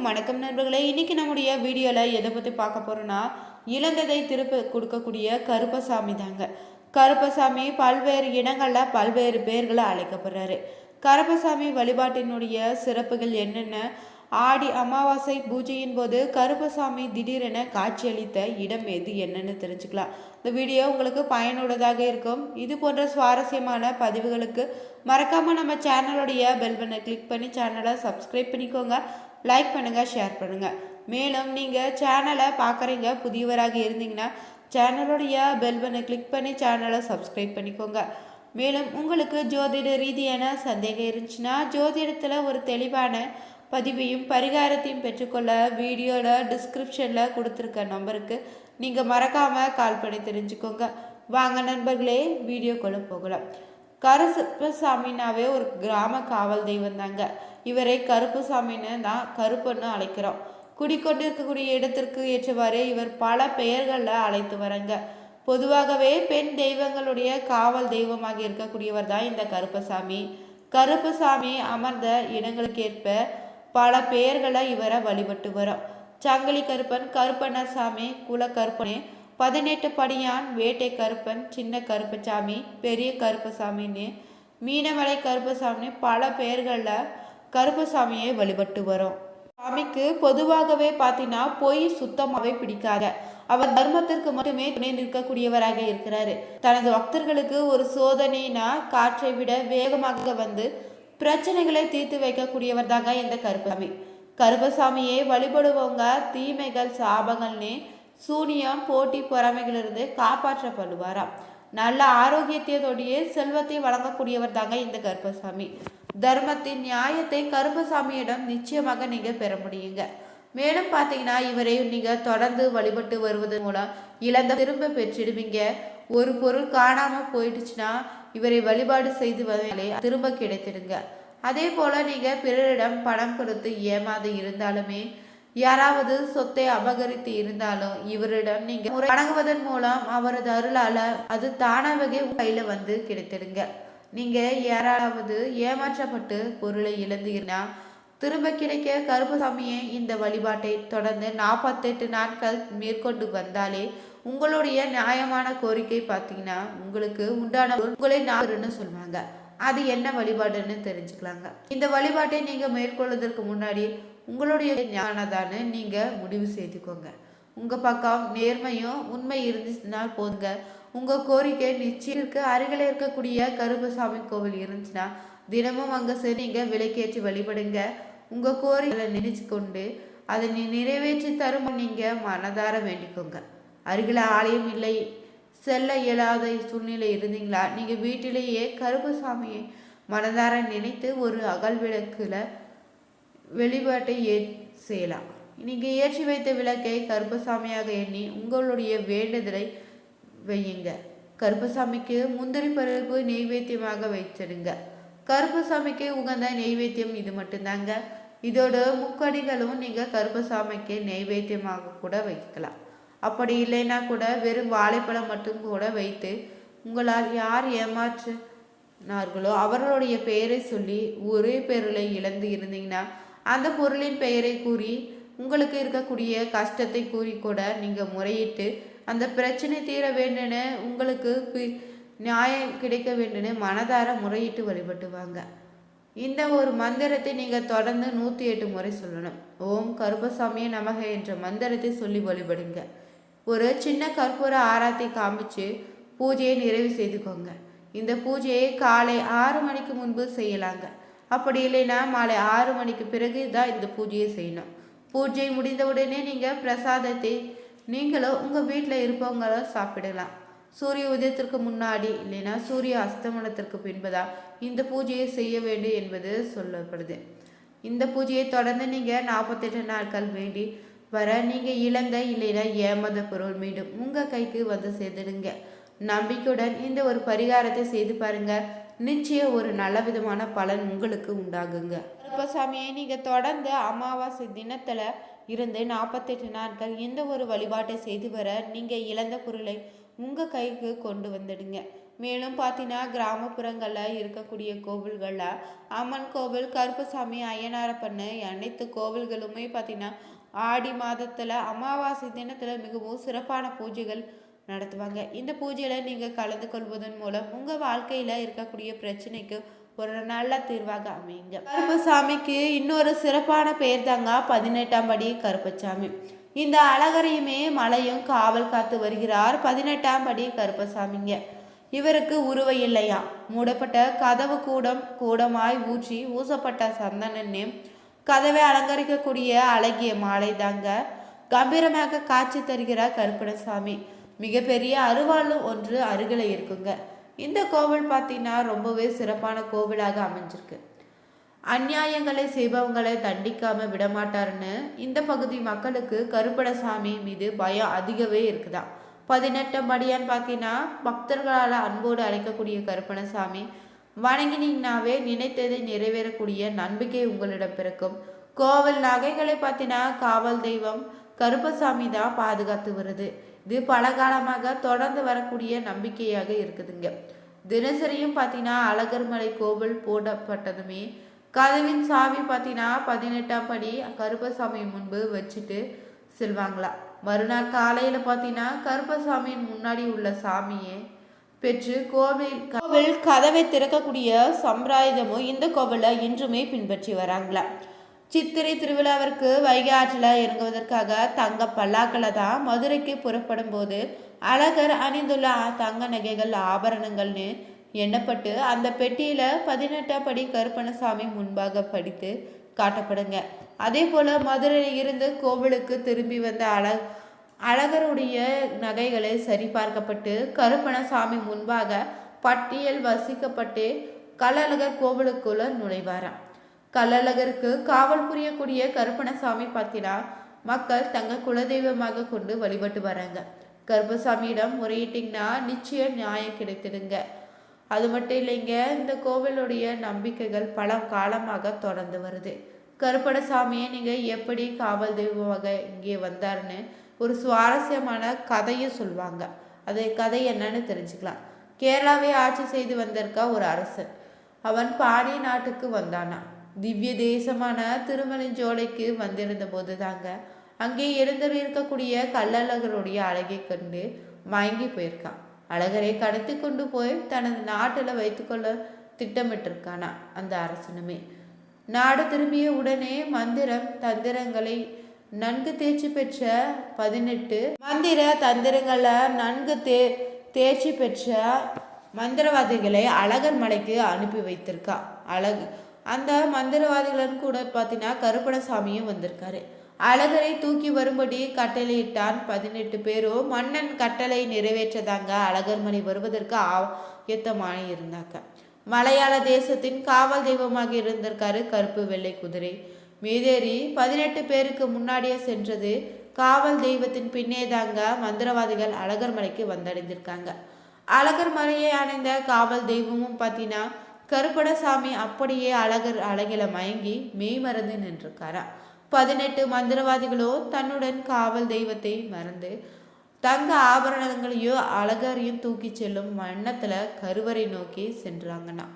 அனைவருக்கும் வணக்கம் நண்பர்களே. இன்னைக்கு நம்முடைய வீடியோவில் எதை பற்றி பார்க்க போகிறோன்னா, இழந்ததை திருப்ப கொடுக்கக்கூடிய கருப்பசாமி தாங்க. கருப்பசாமி பல்வேறு இடங்களில் பல்வேறு பேர்களை அழைக்கப்படுறாரு. கருப்பசாமி வழிபாட்டினுடைய சிறப்புகள் என்னென்ன, ஆடி அமாவாசை பூஜையின் போது கருப்பசாமி திடீரென காட்சியளித்த இடம் எது என்னன்னு தெரிஞ்சுக்கலாம். இந்த வீடியோ உங்களுக்கு பயனுள்ளதாக இருக்கும். இது போன்ற சுவாரஸ்யமான பதிவுகளுக்கு மறக்காமல் நம்ம சேனலுடைய பெல் பட்டனை கிளிக் பண்ணி சேனலை சப்ஸ்கிரைப் பண்ணிக்கோங்க. லைக் பண்ணுங்கள், ஷேர் பண்ணுங்கள். மேலும் நீங்கள் சேனலை பார்க்குறீங்க புதியவராக இருந்தீங்கன்னா சேனலுடைய பெல் பட்டனை கிளிக் பண்ணி சேனலை சப்ஸ்கிரைப் பண்ணிக்கோங்க. மேலும் உங்களுக்கு ஜோதிட ரீதியான சந்தேகம் இருந்துச்சுன்னா ஜோதிடத்தில் ஒரு தெளிவான பதிவையும் பரிகாரத்தையும் பெற்றுக்கொள்ள வீடியோவில் டிஸ்கிரிப்ஷனில் கொடுத்துருக்க நம்பருக்கு நீங்கள் மறக்காமல் கால் பண்ணி தெரிஞ்சுக்கோங்க. வாங்க நண்பர்களே, வீடியோக்குள்ளே போகலாம். கருப்பசாமினாவே ஒரு கிராம காவல் தெய்வம் தாங்க. இவரை கருப்பசாமின்னு தான் கருப்புன்னு அழைக்கிறோம். குடிக்கொண்டிருக்கக்கூடிய இடத்திற்கு ஏற்றவாறு இவர் பல பெயர்களில் அழைத்து வரங்க. பொதுவாகவே பெண் தெய்வங்களுடைய காவல் தெய்வமாக இருக்கக்கூடியவர் தான் இந்த கருப்பசாமி. கருப்பசாமி அமர்ந்த இடங்களுக்கேற்ப பல பெயர்களை இவரை வழிபட்டு வரும். சங்கிலி கருப்பன், கருப்பண்ணசாமி, குல கருப்பனே, 18 படியான், வேட்டை கருப்பன், சின்ன கருப்பசாமி, பெரிய கருப்பசாமின்னு, மீனமலை கருப்பசாமி பல பெயர்களில் கருப்பசாமியை வழிபட்டு வரும். சாமிக்கு பொதுவாகவே பார்த்தீங்கன்னா பொய் சுத்தமாகவே பிடிக்காத அவர் தர்மத்திற்கு மட்டுமே துணை நிற்கக்கூடியவராக இருக்கிறாரு. தனது பக்தர்களுக்கு ஒரு சோதனைனா காற்றை விட வேகமாக வந்து பிரச்சனைகளை தீர்த்து வைக்கக்கூடியவர் தாங்க இந்த கருப்பசாமி. கருப்பசாமியை வழிபடுவவங்க தீமைகள், சாபங்கள்னு, சூனியம், போட்டி, பொறாமைகளிலிருந்து காப்பாற்றப்படுவாராம். நல்ல ஆரோக்கியத்தோடைய செல்வத்தை வழங்கக்கூடியவர் தாங்க இந்த கருப்பசாமி. தர்மத்தின் நியாயத்தை கருப்பசாமியிடம் நிச்சயமாக நீங்கள் பெற முடியுங்க. மேலும் பார்த்தீங்கன்னா இவரை நீங்கள் தொடர்ந்து வழிபட்டு வருவதன் மூலம் இழந்த திரும்ப பெற்றிடுவீங்க. ஒரு பொருள் காணாமல் போயிடுச்சுன்னா இவரை வழிபாடு செய்து வந்தாலே திரும்ப கிடைத்திடுங்க. அதே போல நீங்கள் பிறரிடம் பணம் கொடுத்து ஏமாந்து இருந்தாலுமே, யாராவது சொத்தை அபகரித்து இருந்தாலும் இவரிடம் நீங்கள் வணங்குவதன் மூலம் அவரது அருளால் அது தானாகவே கையில் வந்து கிடைத்திடுங்க. நீங்கள் யாராவது ஏமாற்றப்பட்டு பொருளை இழந்தீங்கன்னா திரும்ப கிடைக்க கருப்பசாமியை இந்த வழிபாட்டை தொடர்ந்து 48 நாட்கள் மேற்கொண்டு வந்தாலே உங்களுடைய நியாயமான கோரிக்கை பார்த்தீங்கன்னா உங்களுக்கு உண்டான உங்களை நாடுன்னு சொல்லுவாங்க. அது என்ன வழிபாடுன்னு தெரிஞ்சுக்கலாங்க. இந்த வழிபாட்டை நீங்கள் மேற்கொள்வதற்கு முன்னாடி உங்களுடைய ஞானதான்னு நீங்கள் முடிவு செய்துக்கோங்க. உங்கள் பக்கம் நேர்மையும் உண்மை இருந்துச்சுன்னா போதுங்க. உங்கள் கோரிக்கை நிச்சயிற்கு அருகில் இருக்கக்கூடிய கருப்பசாமி கோவில் இருந்துச்சுன்னா தினமும் அங்கே சரி நீங்கள் விளக்கேற்றி வழிபடுங்க. உங்கள் கோரிக்கைகளை நினைச்சு கொண்டு அதை நிறைவேற்றி தரும் நீங்கள் மனதார வேண்டிக்கோங்க. அருகில் ஆலயம் இல்லை, செல்ல இயலாத சூழ்நிலை இருந்தீங்களா, நீங்கள் வீட்டிலேயே கருப்பசாமியை மனதார நினைத்து ஒரு அகல் விளக்குல வழிபாட்டை செய்யலாம். நீங்கள் ஏற்றி வைத்த விளக்கை கருப்பசாமியாக எண்ணி உங்களுடைய வேண்டுதலை வையுங்க. கருப்பசாமிக்கு முந்திரி பருப்பு நெய்வேத்தியமாக வைச்சிடுங்க. கருப்பசாமிக்கு உகந்த நெய்வேத்தியம் இது மட்டும்தாங்க. இதோட முக்கடிகளும் நீங்கள் கருப்பசாமிக்கு நெய்வேத்தியமாக கூட வைக்கலாம். அப்படி இல்லைன்னா கூட வெறும் வாழைப்பழம் மட்டும் கூட வைத்து உங்களால் யார் ஏமாற்றினார்களோ அவர்களுடைய பெயரை சொல்லி ஒரே பொருளை இழந்து இருந்தீங்கன்னா அந்த பொருளின் பெயரை கூறி உங்களுக்கு இருக்கக்கூடிய கஷ்டத்தை கூறி கூட நீங்கள் முறையிட்டு அந்த பிரச்சனை தீர வேண்டுன்னு உங்களுக்கு நியாயம் கிடைக்க வேண்டுன்னு மனதார முறையிட்டு வழிபட்டுவாங்க. இந்த ஒரு மந்திரத்தை நீங்கள் தொடர்ந்து 108 முறை சொல்லணும். ஓம் கருப்பசாமியே நமக என்ற மந்திரத்தை சொல்லி வழிபடுங்க. ஒரு சின்ன கற்பூர ஆராத்தி காமிச்சு பூஜையை நிறைவு செய்துக்கோங்க. இந்த பூஜையை காலை 6 மணிக்கு முன்பு செய்யலாங்க. அப்படி இல்லைன்னா மாலை 6 மணிக்கு பிறகு தான் இந்த பூஜையை செய்யணும். பூஜை முடிந்தவுடனே நீங்கள் பிரசாதத்தை நீங்களும் உங்கள் வீட்டில் இருப்பவங்களும் சாப்பிடலாம். சூரிய உதயத்திற்கு முன்னாடி இல்லைன்னா சூரிய அஸ்தமனத்திற்கு பின்புதான் இந்த பூஜையை செய்ய வேண்டும் என்பது சொல்லப்படுது. இந்த பூஜையை தொடர்ந்து நீங்கள் 48 நாட்கள் வேண்டி வர நீங்கள் இழந்த இல்லைன்னா ஏமாந்த பொருள் மீண்டும் உங்கள் கைக்கு வந்து சேர்ந்துடுங்க. நம்பிக்கையுடன் இந்த ஒரு பரிகாரத்தை செய்து பாருங்க. நிச்சயம் ஒரு நல்ல விதமான பலன் உங்களுக்கு உண்டாகுங்க. கருப்பசாமியை நீங்கள் தொடர்ந்து அமாவாசை தினத்தில் இருந்து 48 நாட்கள் இந்த ஒரு வழிபாட்டை செய்து வர நீங்கள் இழந்த பொருளை உங்கள் கைக்கு கொண்டு வந்துடுங்க. மேலும் பார்த்தீங்கன்னா கிராமப்புறங்களில் இருக்கக்கூடிய கோவில்களில் அம்மன் கோவில், கருப்பசாமி, ஐயனாரப்பண்ணு அனைத்து கோவில்களுமே பார்த்தீங்கன்னா ஆடி மாதத்தில் அமாவாசை தினத்தில் மிகவும் சிறப்பான பூஜைகள் நடத்துவாங்க. இந்த பூஜையில் நீங்கள் கலந்து கொள்வதன் மூலம் உங்கள் வாழ்க்கையில் இருக்கக்கூடிய பிரச்சனைக்கு ஒரு நல்ல தீர்வாக அமையுங்க. கருப்பசாமிக்கு இன்னொரு சிறப்பான பெயர் தாங்க 18ஆம் படி கருப்பசாமி. இந்த அழகரையுமே மலையும் காவல் காத்து வருகிறார் 18ஆம் படி கருப்பசாமிங்க. இவருக்கு உருவ இல்லையா, மூடப்பட்ட கதவு கூடமாய் ஊசப்பட்ட சந்தனன்னே கதவை அலங்கரிக்கக்கூடிய அழகிய மாலை தாங்க கம்பீரமாக காட்சி தருகிற கருப்பணசாமி. மிகப்பெரிய அருவாளும் ஒன்று அருகில் இருக்குங்க. இந்த கோவில் பார்த்தீங்கன்னா ரொம்பவே சிறப்பான கோவிலாக அமைஞ்சிருக்கு. அநியாயங்களை செய்பவங்களை தண்டிக்காம விடமாட்டாருன்னு இந்த பகுதி மக்களுக்கு கருப்பணசாமி மீது பயம் அதிகவே இருக்குதான். 18ஆம் படியான்னு பார்த்தீங்கன்னா பக்தர்களால் அன்போடு அழைக்கக்கூடிய கருப்பணசாமி வணங்கினீங்கன்னாவே நினைத்ததை நிறைவேறக்கூடிய நம்பிக்கை உங்களிடம் பிறக்கும். கோவில் நகைகளை பார்த்தீங்கன்னா காவல் தெய்வம் கருப்பசாமி தான் பாதுகாத்து வருது. இது பல காலமாக தொடர்ந்து வரக்கூடிய நம்பிக்கையாக இருக்குதுங்க. தினசரியும் பார்த்தீங்கன்னா அழகர்மலை கோவில் போடப்பட்டதுமே கதவின் சாவி பார்த்தீங்கன்னா 18ஆம் படி கருப்பசாமி முன்பு வச்சுட்டு செல்வாங்களா. மறுநாள் காலையில் பார்த்தீங்கன்னா கருப்பசாமியின் முன்னாடி உள்ள சாமியை பெற்று கோவில் கதவை திறக்கக்கூடிய சம்பிரதாயமும் இந்த கோவிலில் இன்றுமே பின்பற்றி வராங்களா. சித்திரை திருவிழாவிற்கு வைகை ஆற்றில் இறங்குவதற்காக தங்க பல்லாக்களை தான் மதுரைக்கு புறப்படும் போது அழகர் அணிந்துள்ள தங்க நகைகள் ஆபரணங்கள்னு எண்ணப்பட்டு அந்த பெட்டியில் 18ஆம் படி கருப்பணசாமி முன்பாக படித்து காட்டப்படுங்க. அதே போல் மதுரையில் இருந்து கோவிலுக்கு திரும்பி வந்த அழகருடைய நகைகளை சரிபார்க்கப்பட்டு கருப்பணசாமி முன்பாக பட்டியல் வசிக்கப்பட்டு கள்ளழகர் கோவிலுக்குள்ள நுழைவாராம். கள்ளழகருக்கு காவல் புரியக்கூடிய கருப்பணசாமி பார்த்தீங்கன்னா மக்கள் தங்க குலதெய்வமாக கொண்டு வழிபட்டு வராங்க. கருப்பசாமியிடம் முறையிட்டிங்கன்னா நிச்சயம் நியாயம் கிடைத்திடுங்க. அது மட்டும் இல்லைங்க, இந்த கோவிலுடைய நம்பிக்கைகள் பல காலமாக தொடர்ந்து வருது. கருப்பணசாமியை நீங்கள் எப்படி காவல் தெய்வமாக இங்கே வந்தாருன்னு ஒரு சுவாரஸ்யமான கதையும் சொல்லுவாங்க. அது கதை என்னன்னு தெரிஞ்சுக்கலாம். கேரளாவை ஆட்சி செய்து வந்திருக்க ஒரு அரசன், அவன் பாடி நாட்டுக்கு வந்தானா. திவ்ய தேசமான திருமலிஞ்சோலைக்கு வந்திருந்த போது தாங்க அங்கே இருக்கக்கூடிய கள்ளழகருடைய அழகை கண்டு மயங்கி போயிருக்கான். அழகரை கடத்தி கொண்டு போய் தனது நாட்டில் வைத்துக்கொள்ள திட்டமிட்டிருக்கானா அந்த அரசனுமே. நாடு திரும்பிய உடனே மந்திரம் தந்திரங்களை நன்கு தேர்ச்சி பெற்ற 18 மந்திர தந்திரங்களை நன்கு தேர்ச்சி பெற்ற மந்திரவாதிகளை அழகர் மலைக்கு அனுப்பி வைத்திருக்கா. அந்த மந்திரவாதிகளும் கூட பார்த்தீங்கன்னா கருப்பணசாமியும் வந்திருக்காரு. அழகரை தூக்கி வரும்படி கட்டளையிட்டான். 18 பேரும் மன்னன் கட்டளை நிறைவேற்றதாங்க அழகர் மலை வருவதற்கு ஆயத்தமாக இருந்தாங்க. மலையாள தேசத்தின் காவல் தெய்வமாக இருந்திருக்காரு கருப்பு வெள்ளை குதிரை மீதேறி 18 பேருக்கு முன்னாடியே சென்றது. காவல் தெய்வத்தின் பின்னே தாங்க மந்திரவாதிகள் அழகர் மலைக்கு வந்தடைந்திருக்காங்க. அழகர் மலையை அணைந்த காவல் தெய்வமும் பார்த்தீங்கன்னா கருப்பணசாமி அப்படியே அழகில மயங்கி மெய்மறந்து நின்றிருக்காரா. 18 மந்திரவாதிகளோ தன்னுடன் காவல் தெய்வத்தை மறந்து தங்க ஆபரணங்களையோ அழகரையும் தூக்கி செல்லும் வண்ணத்துல கருவறை நோக்கி சென்றாங்கன்னா.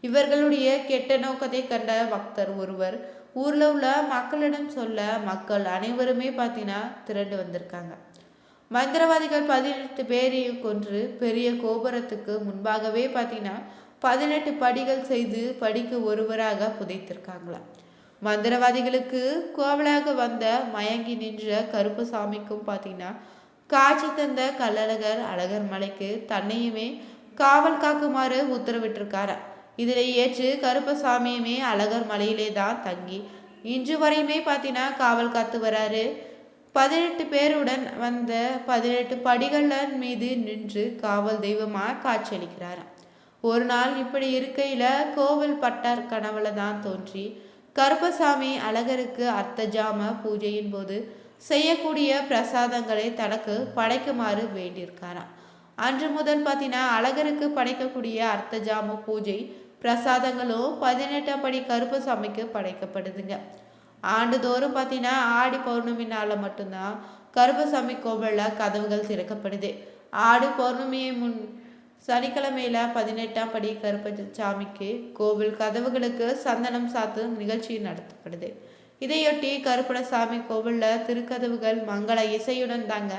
இவர்களுடைய கெட்ட நோக்கத்தை கண்ட பக்தர் ஒருவர் ஊர்ல உள்ள மக்களிடம் சொல்ல மக்கள் அனைவருமே பார்த்தீங்கன்னா திரண்டு வந்திருக்காங்க. மந்திரவாதிகள் 18 பேரையும் கொன்று பெரிய கோபுரத்துக்கு முன்பாகவே பார்த்தீங்கன்னா 18 படிகள் செய்து படிக்கு ஒருவராக புதைத்திருக்காங்களா. மந்திரவாதிகளுக்கு கோவலாக வந்த மயங்கி நின்ற கருப்பசாமிக்கும் பார்த்தீங்கன்னா காட்சி தந்த கள்ளழகர் அழகர் மலைக்கு தன்னையுமே காவல் காக்குமாறு உத்தரவிட்டிருக்காரு. இதனை ஏற்று கருப்பசாமியுமே அழகர் மலையிலே தான் தங்கி இன்று வரையுமே பார்த்தீங்கன்னா காவல் காத்து வராரு. 18 பேருடன் வந்த 18 படிகள் மீது நின்று காவல் தெய்வமாக காட்சியளிக்கிறாராம். ஒரு நாள் இப்படி இருக்கையில் கோவில் பட்டார் கனவுல தான் தோன்றி கருப்பசாமி அழகருக்கு அர்த்தஜாம பூஜையின் போது செய்யக்கூடிய பிரசாதங்களை தனக்கு படைக்குமாறு வேண்டியிருக்காராம். அன்று முதல் பார்த்தீங்கன்னா அழகருக்கு படைக்கக்கூடிய அர்த்தஜாம பூஜை பிரசாதங்களும் 18ஆம் படி கருப்பசாமிக்கு படைக்கப்படுதுங்க. ஆண்டுதோறும் பார்த்தீங்கன்னா ஆடி பௌர்ணமி நாளில் மட்டும்தான் கருப்பசாமி கோவிலில் கதவுகள் திறக்கப்படுது. ஆடி பௌர்ணமியை முன் சனிக்கிழமையில 18ஆம் படி கருப்பசாமிக்கு கோவில் கதவுகளுக்கு சந்தனம் சாத்தும் நிகழ்ச்சி நடத்தப்படுது. இதையொட்டி கருப்பணசாமி கோவில்ல திருக்கதவுகள் மங்கள இசையுடன் தாங்க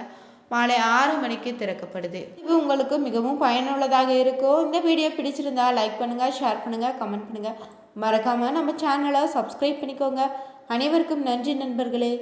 மாலை 6 மணிக்கு திறக்கப்படுது. இது உங்களுக்கு மிகவும் பயனுள்ளதாக இருக்கும். இந்த வீடியோ பிடிச்சிருந்தா லைக் பண்ணுங்க, ஷேர் பண்ணுங்க, கமெண்ட் பண்ணுங்க. மறக்காம நம்ம சேனலை சப்ஸ்கிரைப் பண்ணிக்கோங்க. அனைவருக்கும் நன்றி நண்பர்களே.